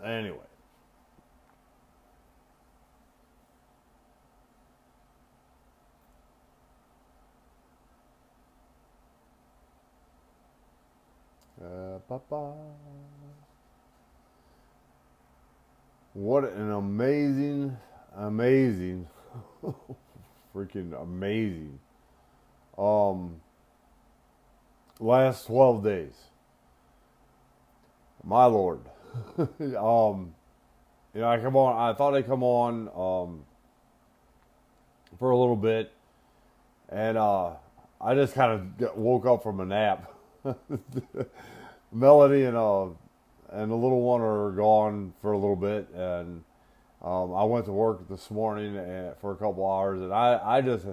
Anyway, ba-ba. What an amazing, freaking amazing um, last 12 days. My Lord. I come on. I thought I'd come on for a little bit, and I just kind of woke up from a nap. Melody and the little one are gone for a little bit, and I went to work this morning for a couple hours, and I just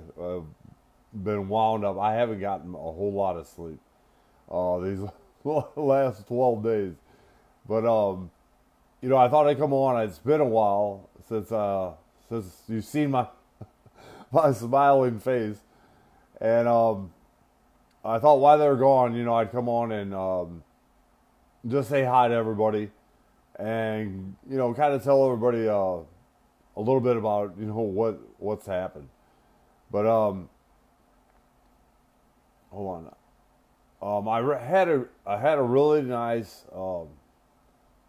been wound up. I haven't gotten a whole lot of sleep these last 12 days, but I thought I'd come on. It's been a while since you've seen my my smiling face, and I thought while they were gone, I'd come on and just say hi to everybody, and kind of tell everybody a little bit about what's happened. But hold on. I had a really nice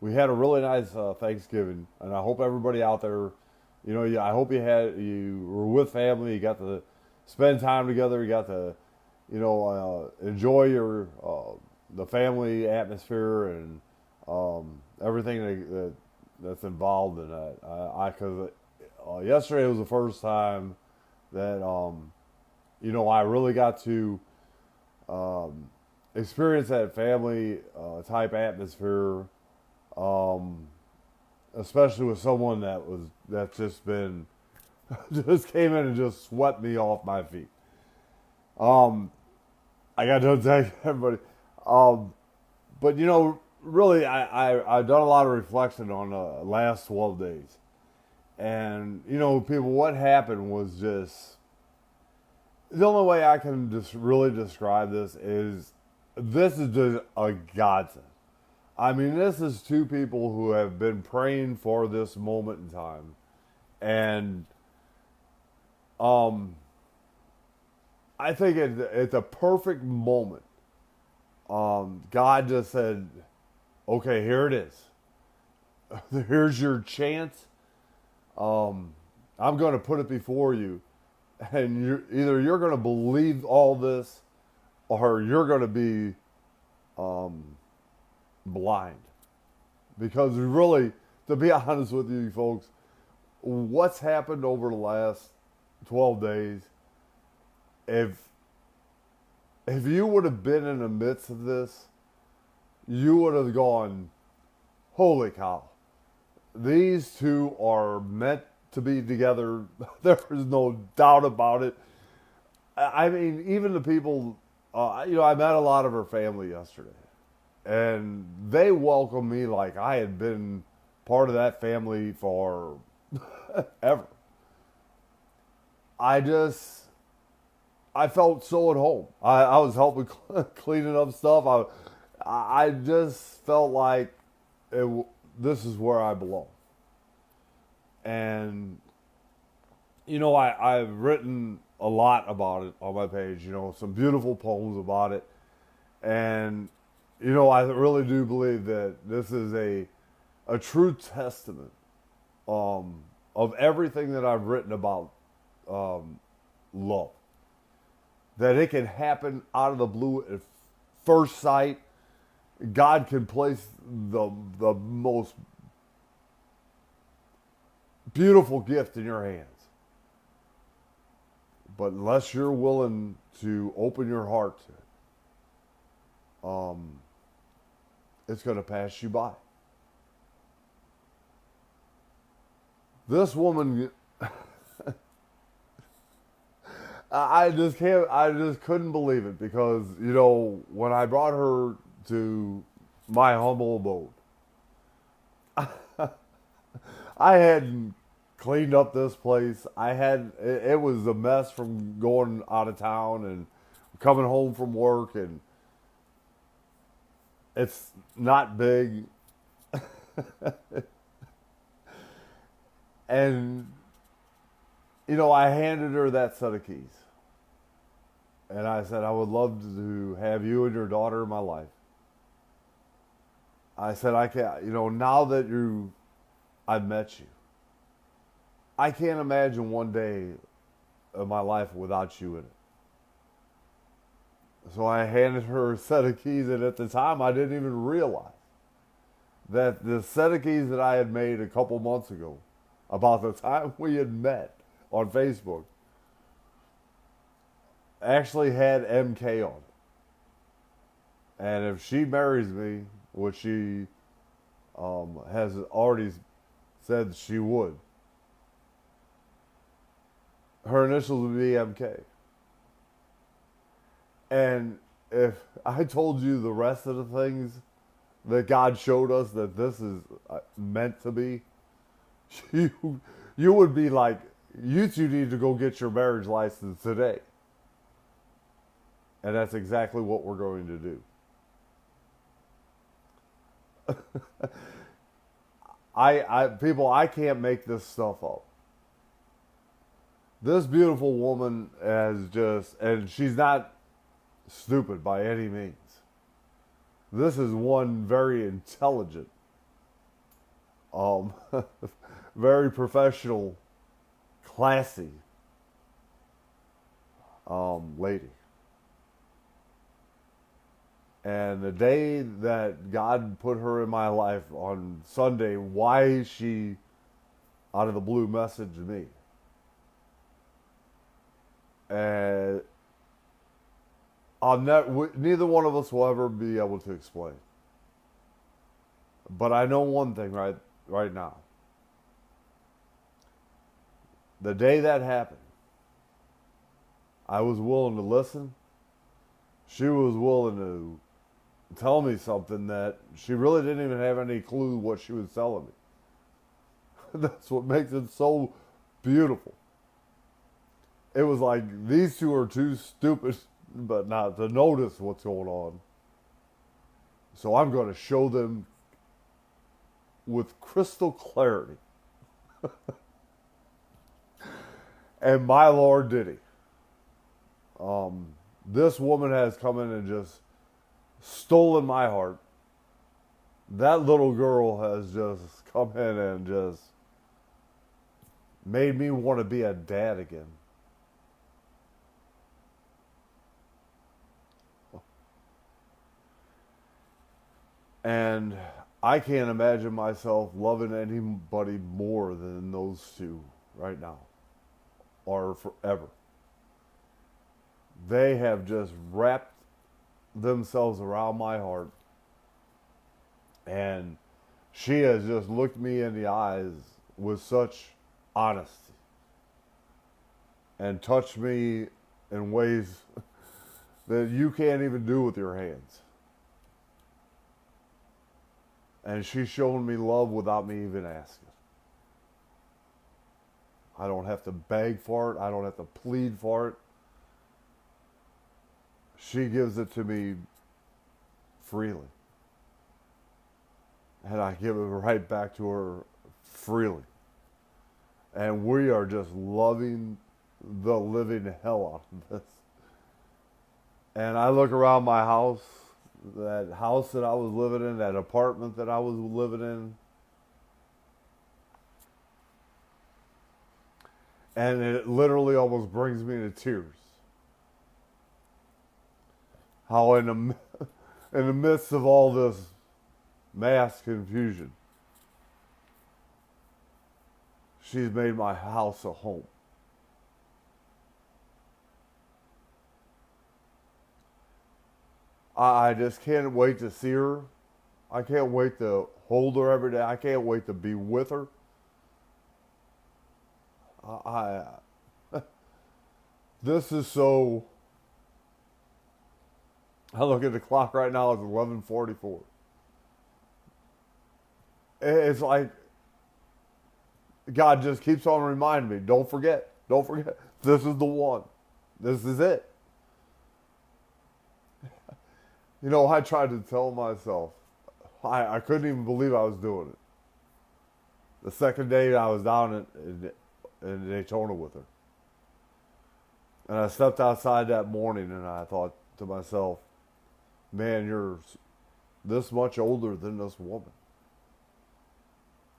we had a really nice Thanksgiving, and I hope everybody out there, I hope you were with family, you got to spend time together, you got to, enjoy your the family atmosphere and everything that's involved in that. Because yesterday was the first time that I really got to experience that family type atmosphere, especially with someone that's just been just came in and just swept me off my feet. Um, I got to thank everybody, but really, I've done a lot of reflection on the last 12 days, and people, what happened was just the only way I can just really describe this is just a godsend. I mean, this is two people who have been praying for this moment in time, and um, I think it's a perfect moment. God just said, "Okay, here it is. Here's your chance. I'm going to put it before you, and you're going to believe all this, or you're going to be um, blind." Because really, to be honest with you folks, what's happened over the last 12 days, if if you would have been in the midst of this, you would have gone, "Holy cow. These two are meant to be together." There is no doubt about it. I mean, even the people, I met a lot of her family yesterday, and they welcomed me like I had been part of that family for ever. I just, I felt so at home. I was helping cleaning up stuff. I just felt like this is where I belong. And I've written a lot about it on my page. Some beautiful poems about it, and I really do believe that this is a true testament of everything that I've written about love. That it can happen out of the blue at first sight. God can place the most beautiful gift in your hands. But unless you're willing to open your heart to it, it's going to pass you by. This woman, I just can't, I just couldn't believe it because, when I brought her to my humble abode, I had cleaned up this place. It was a mess from going out of town and coming home from work, and It's not big. And, I handed her that set of keys. And I said, I would love to have you and your daughter in my life. I said, I can't, now that I've met you, I can't imagine one day of my life without you in it. So I handed her a set of keys, and at the time I didn't even realize that the set of keys that I had made a couple months ago, about the time we had met on Facebook, actually had MK on it. And if she marries me, which she has already said she would, her initials would be MK. And if I told you the rest of the things that God showed us that this is meant to be, you would be like, you two need to go get your marriage license today. And that's exactly what we're going to do. I can't make this stuff up. This beautiful woman and she's not stupid by any means. This is one very intelligent, very professional, classy lady. And the day that God put her in my life on Sunday, why she, out of the blue, messaged me. And neither one of us will ever be able to explain. But I know one thing right now. The day that happened, I was willing to listen. She was willing to tell me something that she really didn't even have any clue what she was telling me. That's what makes it so beautiful. It was like these two are too stupid but not to notice what's going on. So I'm going to show them with crystal clarity. And my Lord did he. This woman has come in and just stolen my heart. That little girl has just come in and just made me want to be a dad again. And I can't imagine myself loving anybody more than those two right now or forever. They have just wrapped themselves around my heart, and she has just looked me in the eyes with such honesty and touched me in ways that you can't even do with your hands. And she's shown me love without me even asking. I don't have to beg for it. I don't have to plead for it. She gives it to me freely. And I give it right back to her freely. And we are just loving the living hell out of this. And I look around my house, that house that I was living in, that apartment that I was living in, and it literally almost brings me to tears. How in the midst of all this mass confusion, she's made my house a home. I just can't wait to see her. I can't wait to hold her every day. I can't wait to be with her. This is so. I look at the clock right now, it's 11:44. It's like God just keeps on reminding me, don't forget, this is the one. This is it. You know, I tried to tell myself, I couldn't even believe I was doing it. The second day I was down in Daytona with her. And I stepped outside that morning and I thought to myself, man, you're this much older than this woman.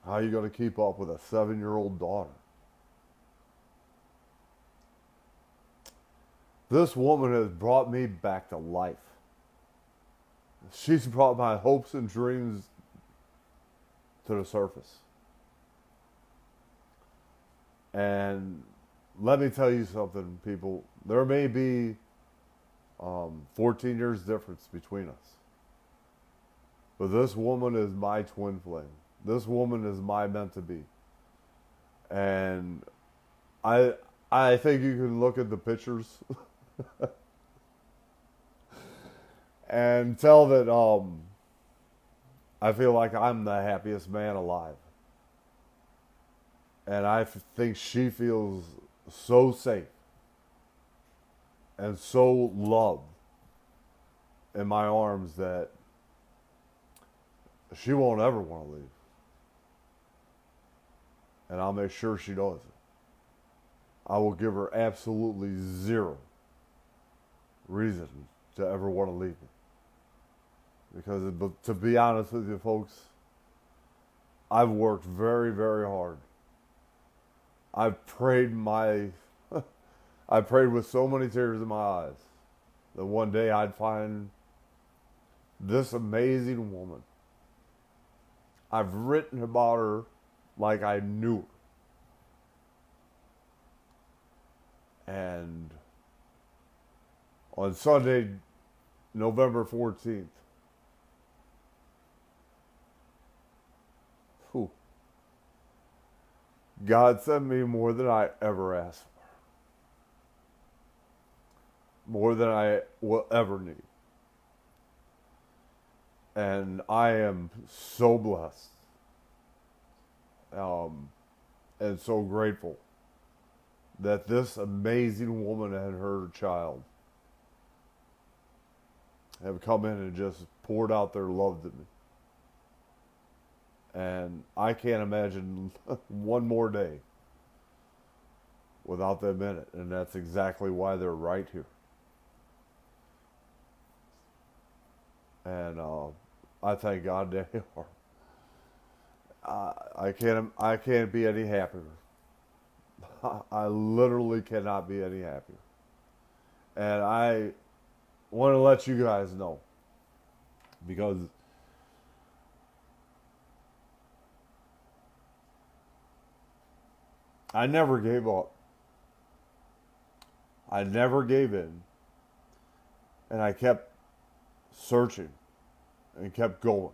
How are you going to keep up with a 7-year-old daughter? This woman has brought me back to life. She's brought my hopes and dreams to the surface. And let me tell you something, people. There may be 14 years difference between us. But this woman is my twin flame. This woman is my meant to be. And I think you can look at the pictures and tell that I feel like I'm the happiest man alive. And I think she feels so safe and so loved in my arms that she won't ever want to leave. And I'll make sure she does. I will give her absolutely zero reason to ever want to leave me. Because to be honest with you folks, I've worked very, very hard. I've prayed I prayed with so many tears in my eyes that one day I'd find this amazing woman. I've written about her like I knew her. And on Sunday, November 14th, God sent me more than I ever asked for. More than I will ever need. And I am so blessed. And so grateful that this amazing woman and her child have come in and just poured out their love to me. And I can't imagine one more day without them in it. And that's exactly why they're right here. And I thank God they are. I can't be any happier. I literally cannot be any happier. And I want to let you guys know, because I never gave up. I never gave in. And I kept searching and kept going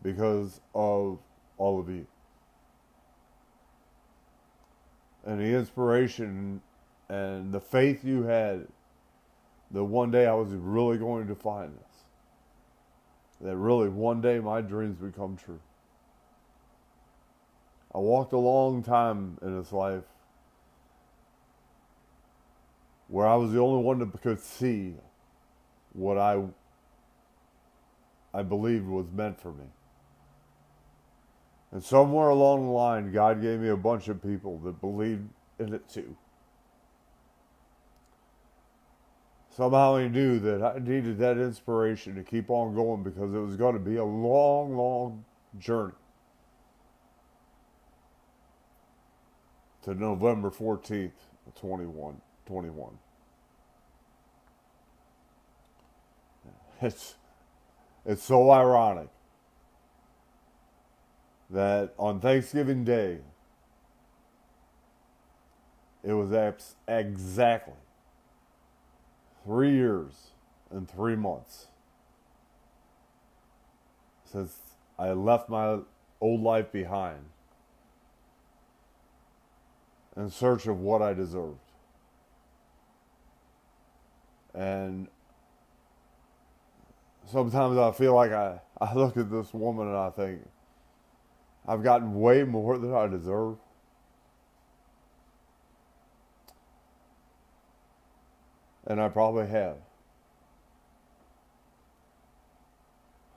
because of all of you. And the inspiration and the faith you had that one day I was really going to find this. That really one day my dreams would come true. I walked a long time in this life where I was the only one that could see what I believed was meant for me. And somewhere along the line, God gave me a bunch of people that believed in it too. Somehow He knew that I needed that inspiration to keep on going, because it was going to be a long, long journey to November 14th, 21. It's so ironic that on Thanksgiving Day, it was exactly 3 years and 3 months since I left my old life behind in search of what I deserved. And sometimes I feel like I look at this woman and I think, I've gotten way more than I deserve. And I probably have.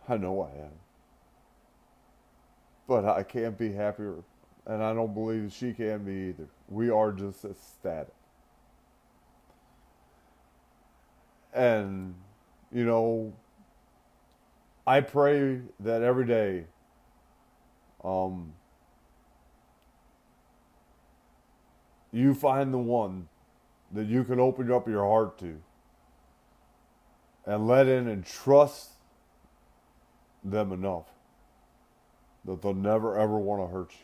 I know I am. But I can't be happier, and I don't believe she can be either. We are just ecstatic. And, you know, I pray that every day um, you find the one that you can open up your heart to and let in and trust them enough that they'll never ever want to hurt you.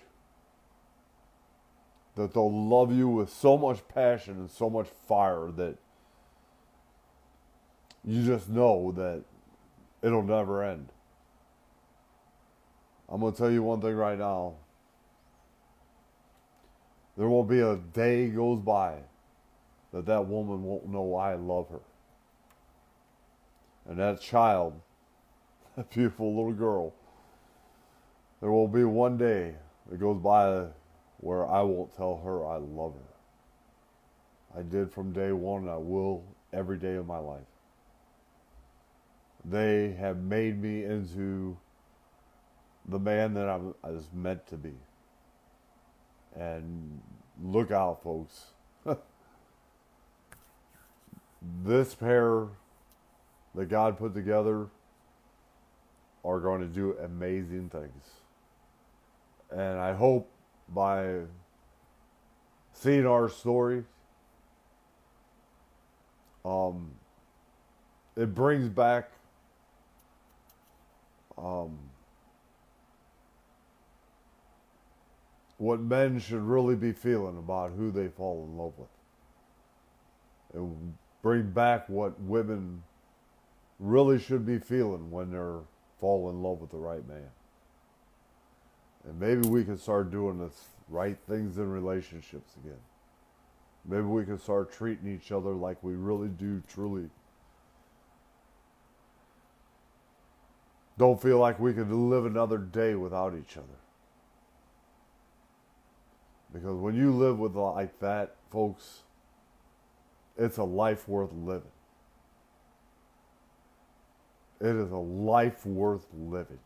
That they'll love you with so much passion and so much fire that you just know that it'll never end. I'm going to tell you one thing right now. There won't be a day goes by that that woman won't know I love her. And that child, that beautiful little girl, there will be one day that goes by where I won't tell her I love her. I did from day one, and I will every day of my life. They have made me into the man that I was meant to be. And look out, folks. This pair that God put together are going to do amazing things. And I hope by seeing our story, it brings back what men should really be feeling about who they fall in love with. And bring back what women really should be feeling when they're fall in love with the right man. And maybe we can start doing the right things in relationships again. Maybe we can start treating each other like we really do truly. Don't feel like we could live another day without each other. Because when you live with like that, folks, it's a life worth living. It is a life worth living.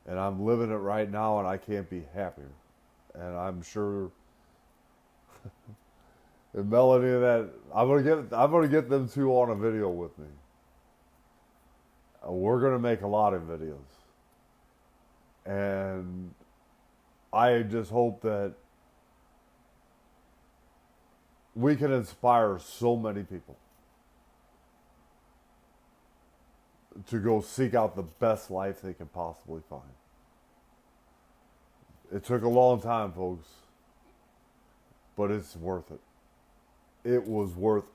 And I'm living it right now, and I can't be happier. And I'm sure and Melanie and that I'm gonna get them two on a video with me. We're gonna make a lot of videos. And I just hope that we can inspire so many people to go seek out the best life they can possibly find. It took a long time, folks, but it's worth it. It was worth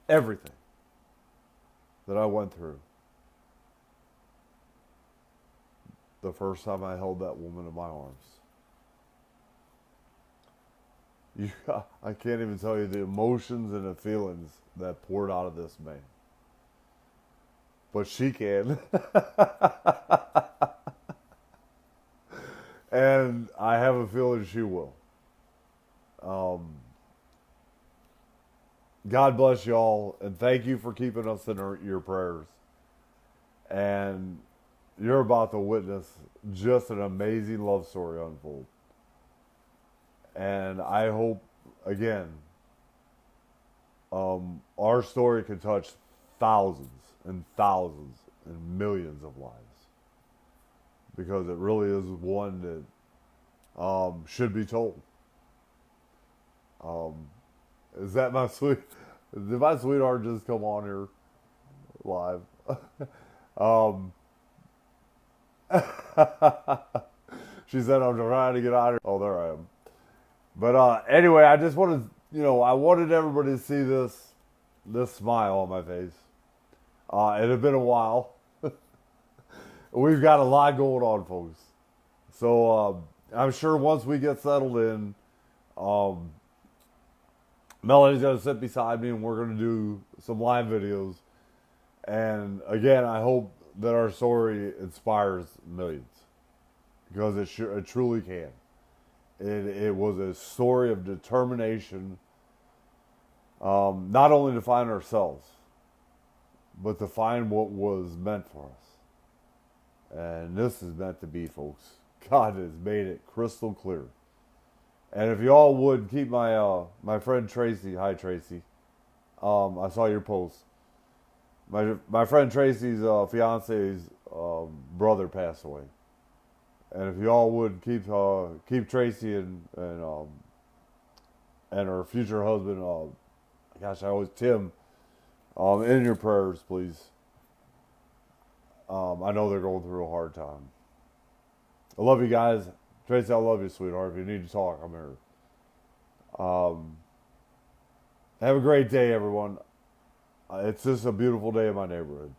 everything that I went through the first time I held that woman in my arms. I can't even tell you the emotions and the feelings that poured out of this man. But she can. And I have a feeling she will. God bless y'all, and thank you for keeping us in your prayers. And you're about to witness just an amazing love story unfold. And I hope, again, our story can touch thousands and thousands and millions of lives. Because it really is one that should be told. Is that my sweet... Did my sweetheart just come on here live? She said, I'm trying to get out of here. Oh, there I am. But anyway, I just wanted, I wanted everybody to see this smile on my face. It had been a while. We've got a lot going on, folks. So I'm sure once we get settled in, Melanie's going to sit beside me and we're going to do some live videos. And again, I hope that our story inspires millions. Because it truly can. It was a story of determination, not only to find ourselves, but to find what was meant for us. And this is meant to be, folks. God has made it crystal clear. And if y'all would keep my friend Tracy, hi Tracy, I saw your post. My friend Tracy's fiance's brother passed away, and if y'all would keep Tracy and her future husband, gosh, I always Tim, in your prayers, please. I know they're going through a hard time. I love you guys. Tracy, I love you, sweetheart. If you need to talk, I'm here. Um, have a great day, everyone. It's just a beautiful day in my neighborhood.